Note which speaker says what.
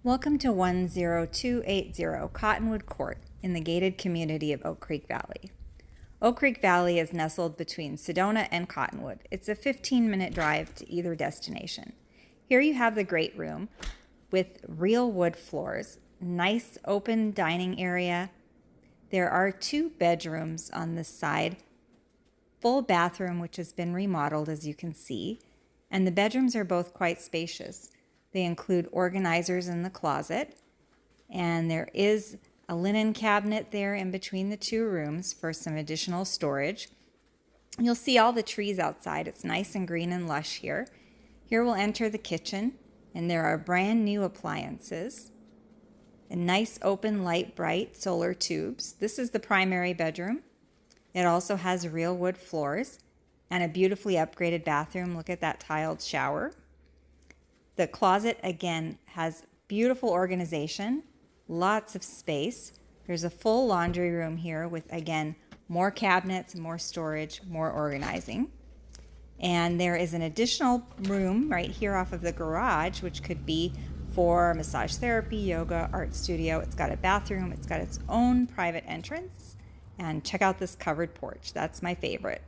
Speaker 1: Welcome to 10280 Cottonwood Court in the gated community of Oak Creek Valley. Oak Creek Valley is nestled between Sedona and Cottonwood. It's a 15-minute drive to either destination. Here you have the great room with real wood floors, nice open dining area. There are 2 bedrooms on this side, full bathroom which has been remodeled as you can see, and the bedrooms are both quite spacious. They include organizers in the closet, and there is a linen cabinet there in between the 2 rooms for some additional storage. You'll see all the trees outside. It's nice and green and lush here. Here we'll enter the kitchen, and there are brand new appliances and nice open light bright solar tubes. This is the primary bedroom. It also has real wood floors and a beautifully upgraded bathroom. Look at that tiled shower. The closet, again, has beautiful organization, lots of space. There's a full laundry room here with, again, more cabinets, more storage, more organizing. And there is an additional room right here off of the garage, which could be for massage therapy, yoga, art studio. It's got a bathroom. It's got its own private entrance. And check out this covered porch. That's my favorite.